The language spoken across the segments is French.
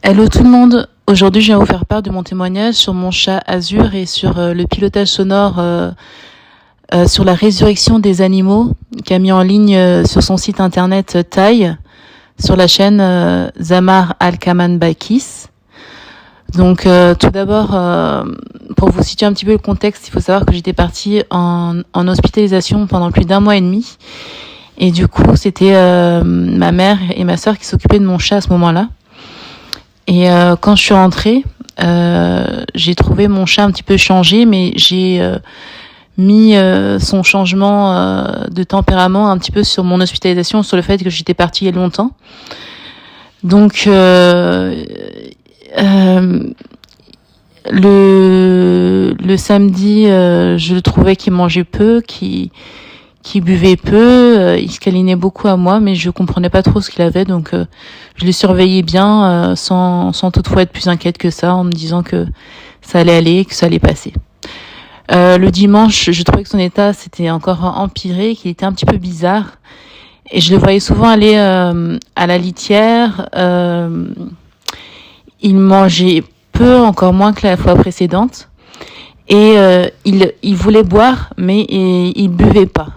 Hello tout le monde, aujourd'hui je viens vous faire part de mon témoignage sur mon chat Azur et sur le pilotage sonore sur la résurrection des animaux qu'a mis en ligne sur son site internet Taï sur la chaîne Zamar Al-Kaman Bakis. Donc tout d'abord, pour vous situer un petit peu le contexte, il faut savoir que j'étais partie en hospitalisation pendant plus d'1 mois et demi. Et du coup, c'était ma mère et ma sœur qui s'occupaient de mon chat à ce moment-là. Et quand je suis rentrée, j'ai trouvé mon chat un petit peu changé, mais j'ai mis son changement de tempérament un petit peu sur mon hospitalisation, sur le fait que j'étais partie il y a longtemps. Donc le samedi, je le trouvais qu'il mangeait peu, qui buvait peu, il se câlinait beaucoup à moi, mais je comprenais pas trop ce qu'il avait, donc je le surveillais bien, sans toutefois être plus inquiète que ça, en me disant que ça allait aller, que ça allait passer. Le dimanche, je trouvais que son état s'était encore empiré, qu'il était un petit peu bizarre, et je le voyais souvent aller à la litière. Il mangeait peu, encore moins que la fois précédente, et il voulait boire, mais il buvait pas.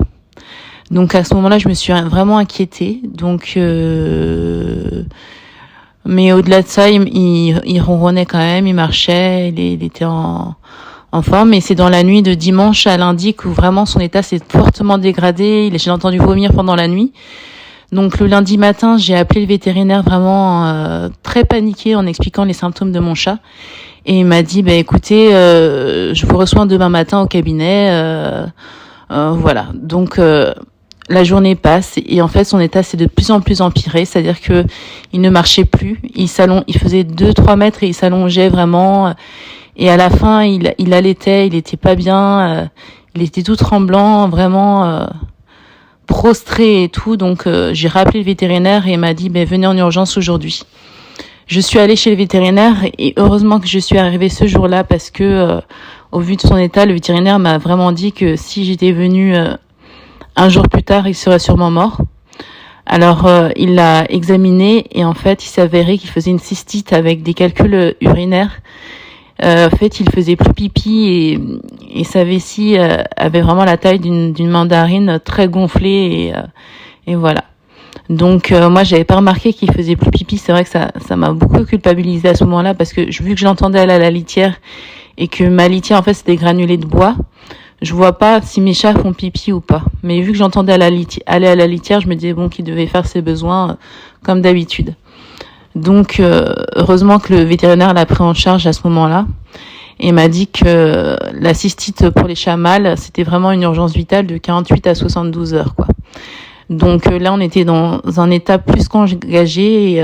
Donc à ce moment-là, je me suis vraiment inquiétée. Donc, mais au-delà de ça, il ronronnait quand même, il marchait, il était en forme. Et c'est dans la nuit de dimanche à lundi que vraiment son état s'est fortement dégradé. J'ai entendu vomir pendant la nuit. Donc le lundi matin, j'ai appelé le vétérinaire vraiment très paniqué en expliquant les symptômes de mon chat. Et il m'a dit, écoutez, je vous reçois demain matin au cabinet. Voilà. Donc la journée passe et en fait son état s'est de plus en plus empiré, c'est-à-dire que il ne marchait plus, il faisait 2-3 mètres et il s'allongeait vraiment, et à la fin il allaitait, il était pas bien, il était tout tremblant, vraiment prostré et tout. Donc j'ai rappelé le vétérinaire et il m'a dit venez en urgence aujourd'hui. Je suis allée chez le vétérinaire et heureusement que je suis arrivée ce jour-là, parce que au vu de son état, le vétérinaire m'a vraiment dit que si j'étais venue un jour plus tard, il serait sûrement mort. Alors, il l'a examiné et en fait, il s'avérait qu'il faisait une cystite avec des calculs urinaires. En fait, il faisait plus pipi et sa vessie avait vraiment la taille d'une mandarine, très gonflée et voilà. Donc, moi, j'avais pas remarqué qu'il faisait plus pipi. C'est vrai que ça m'a beaucoup culpabilisée à ce moment-là, parce que vu que je l'entendais aller à la litière et que ma litière, en fait, c'est des granulés de bois. Je vois pas si mes chats font pipi ou pas. Mais vu que j'entendais aller à la litière, je me disais qu'il devait faire ses besoins comme d'habitude. Donc, heureusement que le vétérinaire l'a pris en charge à ce moment-là et m'a dit que la cystite pour les chats mâles, c'était vraiment une urgence vitale de 48 à 72 heures, quoi. Donc là, on était dans un état plus qu'engagé et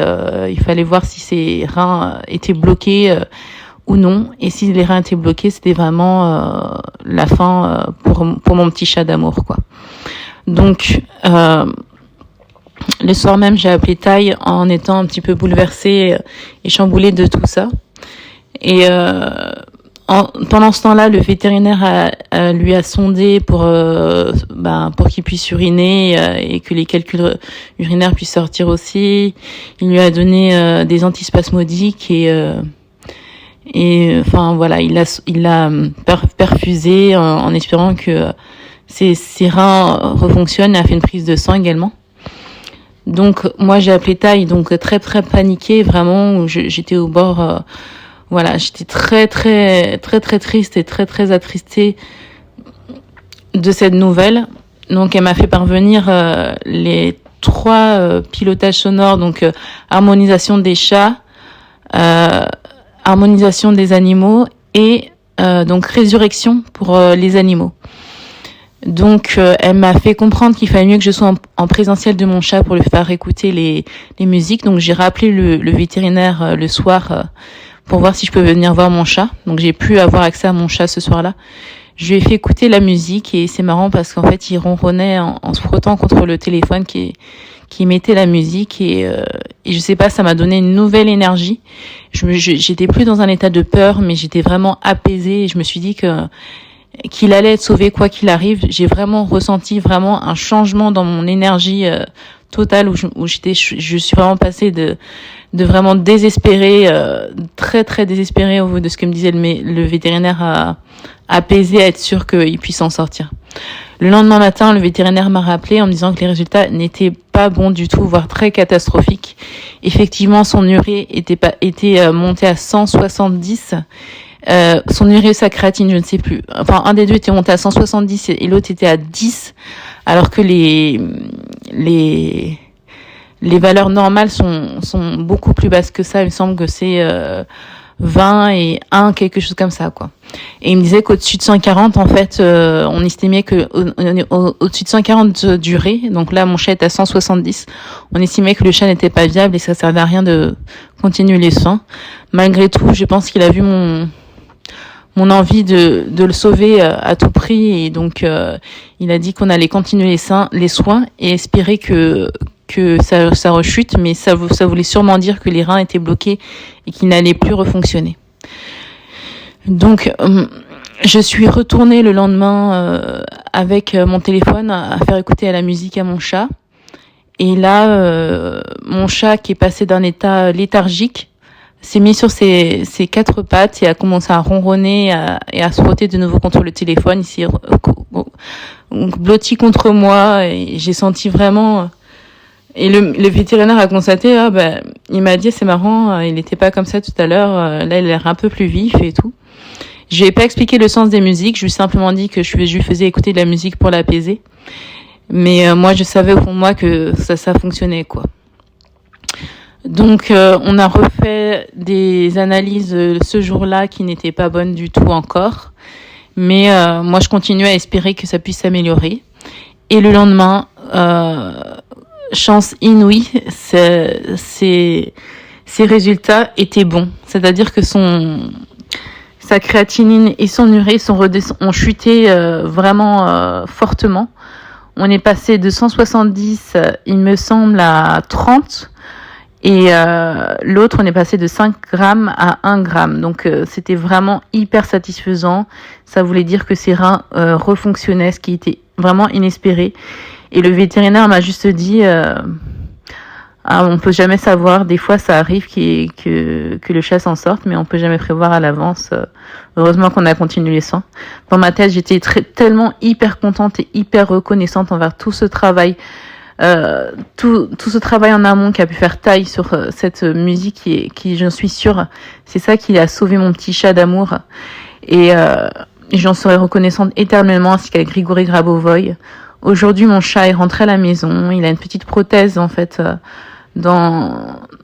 il fallait voir si ses reins étaient bloqués ou non, et si les reins étaient bloqués, c'était vraiment la fin pour mon petit chat d'amour, quoi. Donc le soir même, j'ai appelé Taï en étant un petit peu bouleversée et chamboulée de tout ça. Et pendant ce temps-là, le vétérinaire lui a sondé pour qu'il puisse uriner et que les calculs urinaires puissent sortir aussi. Il lui a donné des antispasmodiques et enfin voilà, il l'a perfusé en espérant que ses reins refonctionnent, et a fait une prise de sang également. Donc moi j'ai appelé Taï, donc très très paniquée, vraiment, où j'étais au bord, voilà, j'étais très très très très triste et très très attristée de cette nouvelle. Donc elle m'a fait parvenir les 3 pilotages sonores, donc harmonisation des chats, harmonisation des animaux et donc résurrection pour les animaux. Donc elle m'a fait comprendre qu'il fallait mieux que je sois en présentiel de mon chat pour lui faire écouter les musiques. Donc j'ai rappelé le vétérinaire le soir pour voir si je peux venir voir mon chat. Donc j'ai pu avoir accès à mon chat ce soir-là. Je lui ai fait écouter la musique et c'est marrant parce qu'en fait il ronronnait en se frottant contre le téléphone qui mettait la musique et je sais pas, ça m'a donné une nouvelle énergie. J'étais plus dans un état de peur, mais j'étais vraiment apaisée et je me suis dit qu'il allait être sauvé quoi qu'il arrive. J'ai vraiment ressenti un changement dans mon énergie totale où je suis vraiment passée de vraiment désespérée, très très désespérée au vu de ce que me disait le vétérinaire, à apaiser, à être sûr qu'il puisse s'en sortir. Le lendemain matin, le vétérinaire m'a rappelé en me disant que les résultats n'étaient pas bons du tout, voire très catastrophiques. Effectivement, son urée était montée à 170. Son urée, sa créatine, je ne sais plus. Enfin, un des deux était monté à 170 et l'autre était à 10, alors que les valeurs normales sont beaucoup plus basses que ça. Il me semble que c'est 20 et 1, quelque chose comme ça, quoi. Et il me disait qu'au-dessus de 140, en fait, on estimait que au-dessus de 140 d'urée, donc là, mon chat est à 170, on estimait que le chat n'était pas viable et ça servait à rien de continuer les soins. Malgré tout, je pense qu'il a vu mon envie de le sauver à tout prix, et donc il a dit qu'on allait continuer les soins et espérer que ça rechute, mais ça voulait sûrement dire que les reins étaient bloqués et qu'il n'allait plus refonctionner. Donc je suis retournée le lendemain avec mon téléphone à faire écouter à la musique à mon chat, et là mon chat, qui est passé d'un état léthargique, s'est mis sur ses quatre pattes et a commencé à ronronner et à se frotter de nouveau contre le téléphone. Il s'est blotti contre moi et j'ai senti vraiment... Et le vétérinaire a constaté, il m'a dit, c'est marrant, il n'était pas comme ça tout à l'heure, là il a l'air un peu plus vif et tout. Je lui ai pas expliqué le sens des musiques, je lui ai simplement dit que je lui faisais écouter de la musique pour l'apaiser. Mais moi je savais au fond de moi que ça fonctionnait, quoi. Donc on a refait des analyses ce jour-là qui n'étaient pas bonnes du tout encore. Mais moi je continuais à espérer que ça puisse s'améliorer. Et le lendemain, chance inouïe, ces résultats étaient bons. C'est-à-dire que sa créatinine et son urée ont chuté vraiment fortement. On est passé de 170, il me semble, à 30. Et l'autre, on est passé de 5 grammes à 1 gramme. Donc c'était vraiment hyper satisfaisant. Ça voulait dire que ses reins refonctionnaient, ce qui était vraiment inespéré. Et le vétérinaire m'a juste dit, on peut jamais savoir. Des fois, ça arrive que le chat s'en sorte, mais on peut jamais prévoir à l'avance. Heureusement qu'on a continué les soins. Dans ma tête, j'étais tellement hyper contente et hyper reconnaissante envers tout ce travail. Tout ce travail en amont qui a pu faire taille sur cette musique qui, j'en suis sûre, c'est ça qui a sauvé mon petit chat d'amour. Et j'en serai reconnaissante éternellement, ainsi qu'à Grigory Grabovoy. Aujourd'hui, mon chat est rentré à la maison. Il a une petite prothèse, en fait, à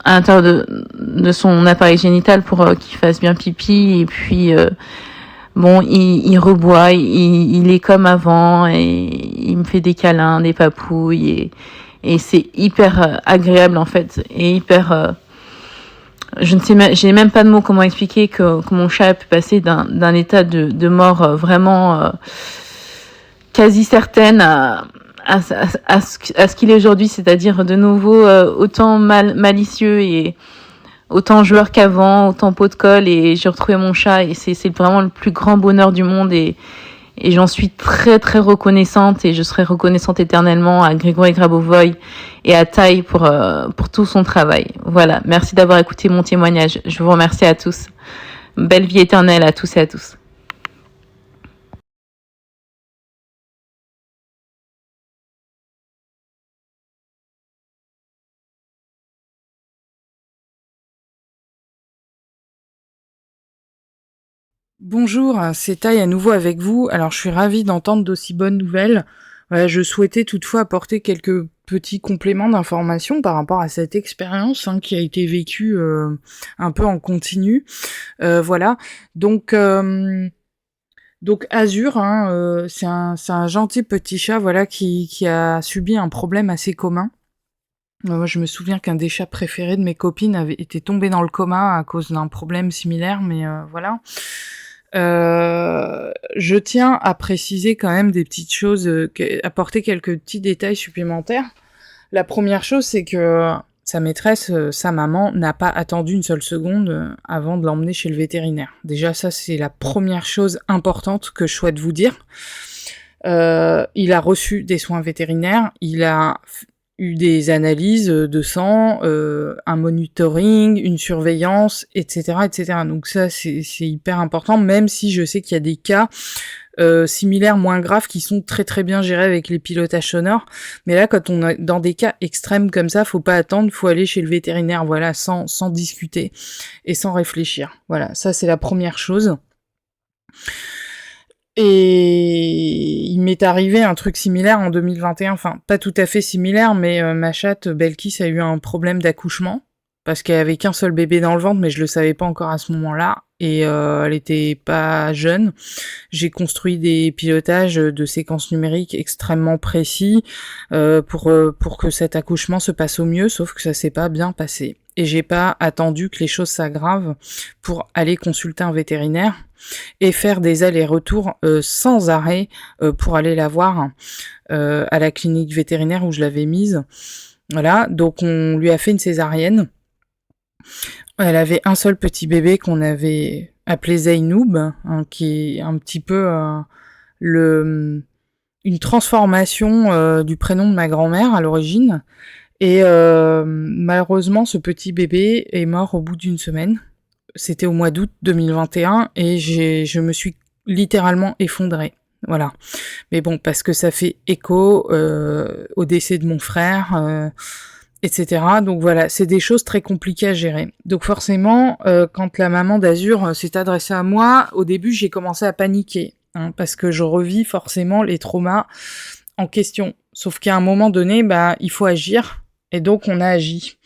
l'intérieur de son appareil génital pour qu'il fasse bien pipi. Et puis, il reboit, il est comme avant, et il me fait des câlins, des papouilles, et c'est hyper agréable, en fait, et hyper... j'ai même pas de mots comment expliquer que mon chat a pu passer d'un état de mort vraiment quasi certaine à ce qu'il est aujourd'hui, c'est-à-dire de nouveau autant malicieux et autant joueur qu'avant, autant pot de colle, et j'ai retrouvé mon chat, et c'est vraiment le plus grand bonheur du monde, et j'en suis très très reconnaissante, et je serai reconnaissante éternellement à Grigory Grabovoy et à Tai pour tout son travail. Voilà, merci d'avoir écouté mon témoignage. Je vous remercie à tous. Belle vie éternelle à tous et à tous. Bonjour, c'est Taille à nouveau avec vous. Alors, je suis ravie d'entendre d'aussi bonnes nouvelles. Je souhaitais toutefois apporter quelques petits compléments d'information par rapport à cette expérience qui a été vécue un peu en continu. Voilà. Donc Azur, c'est un gentil petit chat, voilà, qui a subi un problème assez commun. Moi, je me souviens qu'un des chats préférés de mes copines avait été tombé dans le coma à cause d'un problème similaire, mais voilà. Je tiens à préciser quand même des petites choses, apporter quelques petits détails supplémentaires. La première chose, c'est que sa maîtresse, sa maman, n'a pas attendu une seule seconde avant de l'emmener chez le vétérinaire. Déjà, ça, c'est la première chose importante que je souhaite vous dire. Il a reçu des soins vétérinaires, il a eu des analyses de sang, un monitoring, une surveillance, etc., etc. Donc ça, c'est hyper important, même si je sais qu'il y a des cas similaires, moins graves, qui sont très très bien gérés avec les pilotages sonores. Mais là, quand on est dans des cas extrêmes comme ça, faut pas attendre, faut aller chez le vétérinaire, voilà, sans discuter et sans réfléchir. Voilà, ça c'est la première chose. Et il m'est arrivé un truc similaire en 2021, enfin pas tout à fait similaire, mais ma chatte Belkis a eu un problème d'accouchement, parce qu'elle avait qu'un seul bébé dans le ventre, mais je le savais pas encore à ce moment-là, et elle était pas jeune. J'ai construit des pilotages de séquences numériques extrêmement précis pour que cet accouchement se passe au mieux, sauf que ça s'est pas bien passé. Et j'ai pas attendu que les choses s'aggravent pour aller consulter un vétérinaire et faire des allers-retours sans arrêt pour aller la voir à la clinique vétérinaire où je l'avais mise. Voilà, donc on lui a fait une césarienne. Elle avait un seul petit bébé qu'on avait appelé Zainoub, hein, qui est un petit peu une transformation du prénom de ma grand-mère à l'origine. Et malheureusement, ce petit bébé est mort au bout d'une semaine. C'était au mois d'août 2021 et je me suis littéralement effondrée. Voilà. Mais bon, parce que ça fait écho au décès de mon frère, etc. Donc voilà, c'est des choses très compliquées à gérer. Donc forcément, quand la maman d'Azur s'est adressée à moi, au début, j'ai commencé à paniquer, hein, parce que je revis forcément les traumas en question. Sauf qu'à un moment donné, il faut agir. Et donc, on a agi.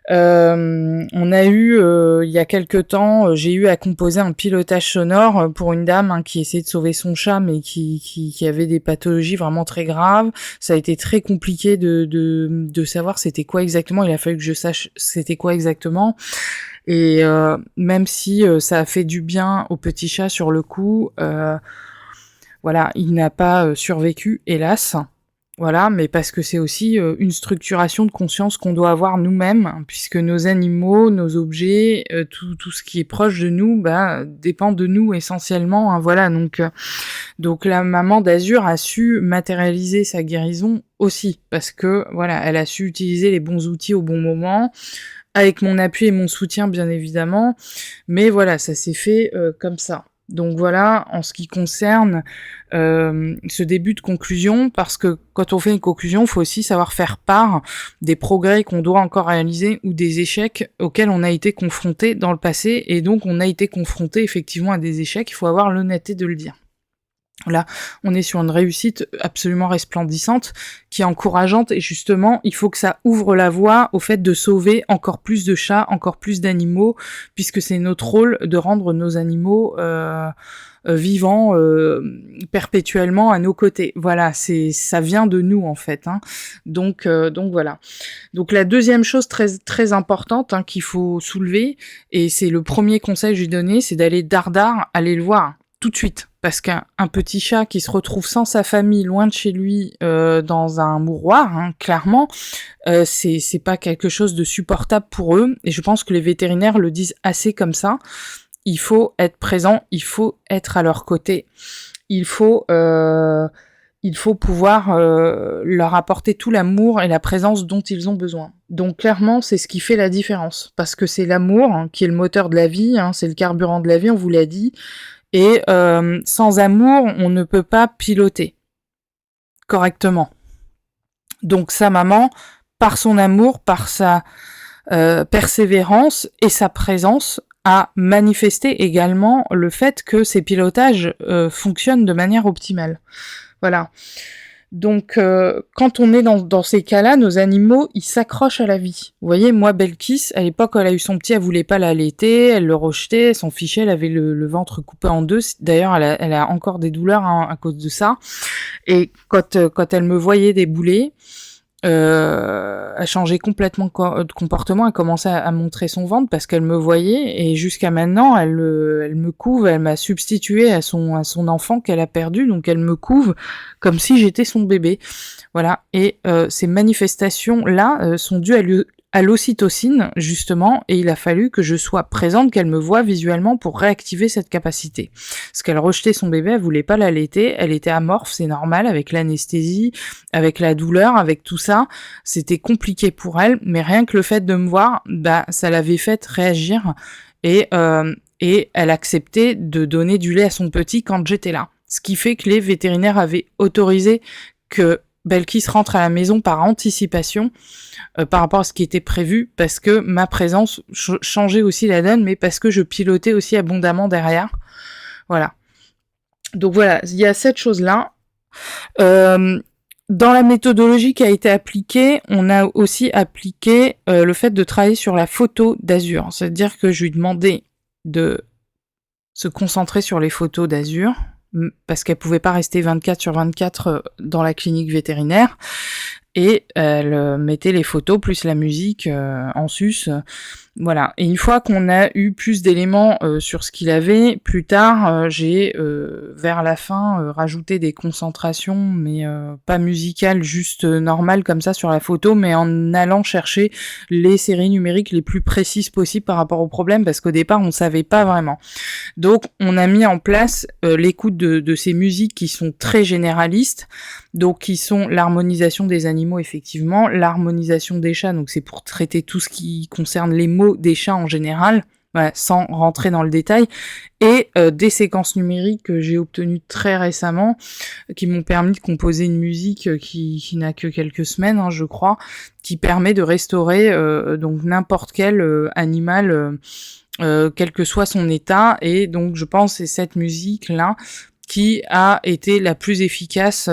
On a eu, il y a quelque temps, j'ai eu à composer un pilotage sonore pour une dame, hein, qui essayait de sauver son chat, mais qui avait des pathologies vraiment très graves. Ça a été très compliqué de savoir c'était quoi exactement. Il a fallu que je sache c'était quoi exactement. Et même si ça a fait du bien au petit chat sur le coup, voilà, il n'a pas survécu, hélas. Voilà, mais parce que c'est aussi une structuration de conscience qu'on doit avoir nous-mêmes, hein, puisque nos animaux, nos objets, tout ce qui est proche de nous, dépend de nous essentiellement. Hein, voilà, donc la maman d'Azur a su matérialiser sa guérison aussi, parce que voilà, elle a su utiliser les bons outils au bon moment, avec mon appui et mon soutien bien évidemment, mais voilà, ça s'est fait comme ça. Donc voilà, en ce qui concerne ce début de conclusion, parce que quand on fait une conclusion, il faut aussi savoir faire part des progrès qu'on doit encore réaliser ou des échecs auxquels on a été confronté dans le passé, et donc on a été confronté effectivement à des échecs, il faut avoir l'honnêteté de le dire. Là, on est sur une réussite absolument resplendissante, qui est encourageante, et justement, il faut que ça ouvre la voie au fait de sauver encore plus de chats, encore plus d'animaux, puisque c'est notre rôle de rendre nos animaux vivants perpétuellement à nos côtés. Voilà, ça vient de nous en fait. Hein. Donc voilà. Donc la deuxième chose très très importante, hein, qu'il faut soulever, et c'est le premier conseil que j'ai donné, c'est d'aller dardard, aller le voir tout de suite. Parce qu'un petit chat qui se retrouve sans sa famille, loin de chez lui, dans un mouroir, hein, clairement, c'est pas quelque chose de supportable pour eux. Et je pense que les vétérinaires le disent assez comme ça. Il faut être présent, il faut être à leur côté. Il faut pouvoir leur apporter tout l'amour et la présence dont ils ont besoin. Donc clairement, c'est ce qui fait la différence. Parce que c'est l'amour, hein, qui est le moteur de la vie, hein, c'est le carburant de la vie, on vous l'a dit. Et sans amour, on ne peut pas piloter correctement. Donc sa maman, par son amour, par sa persévérance et sa présence, a manifesté également le fait que ces pilotages fonctionnent de manière optimale. Voilà. Donc, quand on est dans ces cas-là, nos animaux, ils s'accrochent à la vie. Vous voyez, moi, Belkis, à l'époque, quand elle a eu son petit, elle voulait pas l'allaiter, elle le rejetait, elle s'en fichait, elle avait le ventre coupé en deux. D'ailleurs, elle a encore des douleurs, hein, à cause de ça. Et quand elle me voyait débouler, elle changeait complètement de comportement, elle commençait à montrer son ventre parce qu'elle me voyait, et jusqu'à maintenant, elle me couve, elle m'a substitué à son enfant qu'elle a perdu, donc elle me couve comme si j'étais son bébé. Voilà, et ces manifestations-là sont dues à l'ocytocine, justement, et il a fallu que je sois présente, qu'elle me voie visuellement pour réactiver cette capacité. Parce qu'elle rejetait son bébé, elle voulait pas l'allaiter, elle était amorphe, c'est normal, avec l'anesthésie, avec la douleur, avec tout ça, c'était compliqué pour elle, mais rien que le fait de me voir, ça l'avait fait réagir, et elle acceptait de donner du lait à son petit quand j'étais là. Ce qui fait que les vétérinaires avaient autorisé que Belkis rentre à la maison par anticipation par rapport à ce qui était prévu, parce que ma présence changeait aussi la donne, mais parce que je pilotais aussi abondamment derrière. Voilà. Donc voilà, il y a cette chose-là. Dans la méthodologie qui a été appliquée, on a aussi appliqué le fait de travailler sur la photo d'Azur. C'est-à-dire que je lui demandais de se concentrer sur les photos d'Azur, parce qu'elle pouvait pas rester 24/24 dans la clinique vétérinaire, et elle mettait les photos plus la musique en sus, voilà. Et une fois qu'on a eu plus d'éléments sur ce qu'il avait, plus tard, j'ai vers la fin rajouté des concentrations, mais pas musicales, juste normales comme ça sur la photo, mais en allant chercher les séries numériques les plus précises possibles par rapport au problème, parce qu'au départ on savait pas vraiment. Donc on a mis en place l'écoute de ces musiques qui sont très généralistes, donc qui sont l'harmonisation des animaux effectivement, l'harmonisation des chats, donc c'est pour traiter tout ce qui concerne les mots des chats en général, voilà, sans rentrer dans le détail, et des séquences numériques que j'ai obtenues très récemment, qui m'ont permis de composer une musique qui n'a que quelques semaines, je crois, qui permet de restaurer donc n'importe quel animal, quel que soit son état, et donc je pense que c'est cette musique-là qui a été la plus efficace,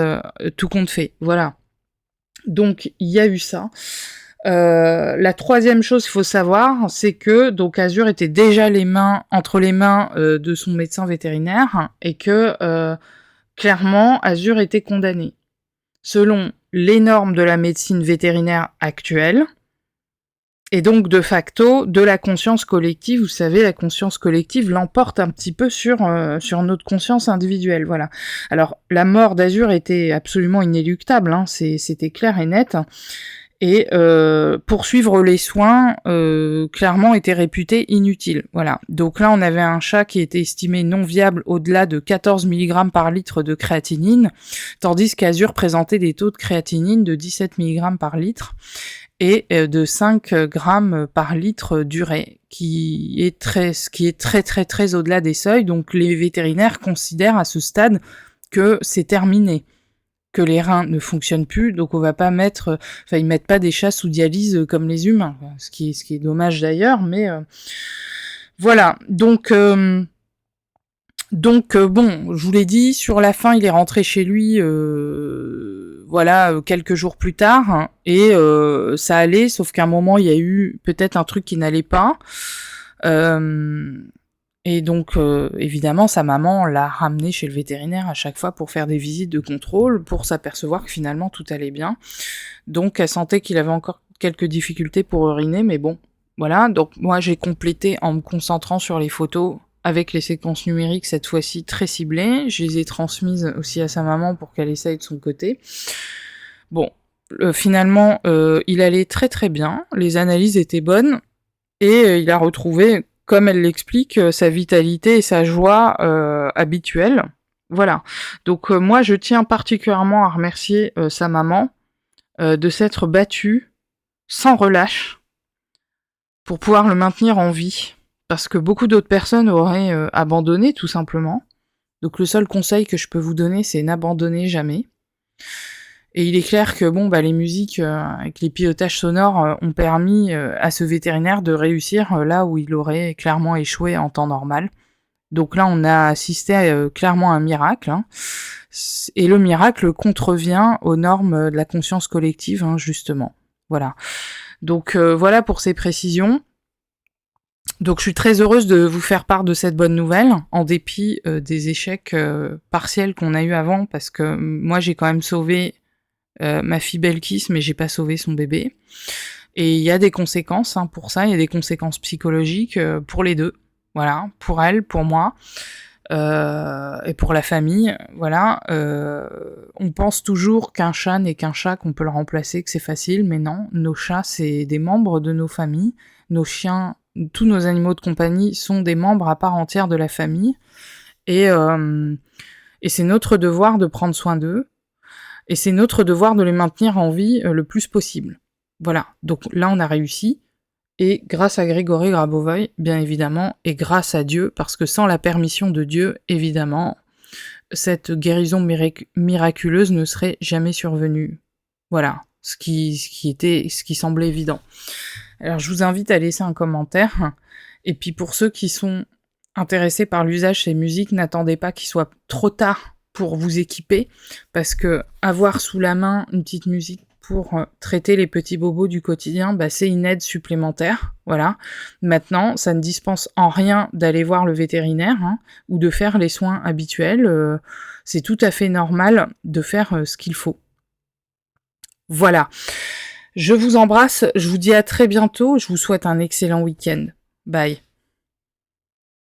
tout compte fait. Voilà. Donc il y a eu ça. La troisième chose qu'il faut savoir, c'est que donc Azur était déjà entre les mains de son médecin vétérinaire, et que clairement Azur était condamné. Selon les normes de la médecine vétérinaire actuelle, et donc, de facto, de la conscience collective, vous savez, la conscience collective l'emporte un petit peu sur notre conscience individuelle, voilà. Alors, la mort d'Azur était absolument inéluctable, c'était clair et net, et poursuivre les soins, clairement, était réputé inutile, voilà. Donc là, on avait un chat qui était estimé non viable au-delà de 14 mg par litre de créatinine, tandis qu'Azur présentait des taux de créatinine de 17 mg par litre, et de 5 grammes par litre d'urée, qui est très très très au-delà des seuils. Donc les vétérinaires considèrent à ce stade que c'est terminé, que les reins ne fonctionnent plus, donc on va pas ils mettent pas des chats sous dialyse comme les humains, ce qui est dommage d'ailleurs, mais voilà. Donc bon, je vous l'ai dit, sur la fin, il est rentré chez lui, quelques jours plus tard, et ça allait, sauf qu'à un moment, il y a eu peut-être un truc qui n'allait pas, et donc, évidemment, sa maman l'a ramené chez le vétérinaire à chaque fois pour faire des visites de contrôle, pour s'apercevoir que finalement tout allait bien. Donc, elle sentait qu'il avait encore quelques difficultés pour uriner, mais bon, voilà. Donc, moi, j'ai complété en me concentrant sur les photos, avec les séquences numériques, cette fois-ci très ciblées. Je les ai transmises aussi à sa maman pour qu'elle essaye de son côté. Bon, finalement, il allait très très bien, les analyses étaient bonnes, et il a retrouvé, comme elle l'explique, sa vitalité et sa joie habituelle. Voilà. Donc moi, je tiens particulièrement à remercier sa maman de s'être battue sans relâche pour pouvoir le maintenir en vie. Parce que beaucoup d'autres personnes auraient abandonné, tout simplement. Donc le seul conseil que je peux vous donner, c'est n'abandonnez jamais. Et il est clair que les musiques avec les pilotages sonores ont permis à ce vétérinaire de réussir là où il aurait clairement échoué en temps normal. Donc là, on a assisté clairement à un miracle. Et le miracle contrevient aux normes de la conscience collective, justement. Voilà. Donc voilà pour ces précisions. Donc je suis très heureuse de vous faire part de cette bonne nouvelle, en dépit des échecs partiels qu'on a eu avant, parce que moi j'ai quand même sauvé ma fille Belkis, mais j'ai pas sauvé son bébé. Et il y a des conséquences pour ça, il y a des conséquences psychologiques pour les deux. Voilà, pour elle, pour moi. et pour la famille, voilà. On pense toujours qu'un chat n'est qu'un chat, qu'on peut le remplacer, que c'est facile, mais non, nos chats, c'est des membres de nos familles, nos chiens, tous nos animaux de compagnie sont des membres à part entière de la famille, et c'est notre devoir de prendre soin d'eux, et c'est notre devoir de les maintenir en vie le plus possible. Voilà, donc là on a réussi, et grâce à Grégory Grabovoy, bien évidemment, et grâce à Dieu, parce que sans la permission de Dieu, évidemment, cette guérison miraculeuse ne serait jamais survenue. Voilà, ce qui semblait évident. Alors je vous invite à laisser un commentaire, et puis pour ceux qui sont intéressés par l'usage de ces musiques, n'attendez pas qu'il soit trop tard pour vous équiper, parce que avoir sous la main une petite musique pour traiter les petits bobos du quotidien, c'est une aide supplémentaire, voilà. Maintenant, ça ne dispense en rien d'aller voir le vétérinaire, ou de faire les soins habituels, c'est tout à fait normal de faire ce qu'il faut. Voilà. Je vous embrasse, je vous dis à très bientôt, je vous souhaite un excellent week-end. Bye.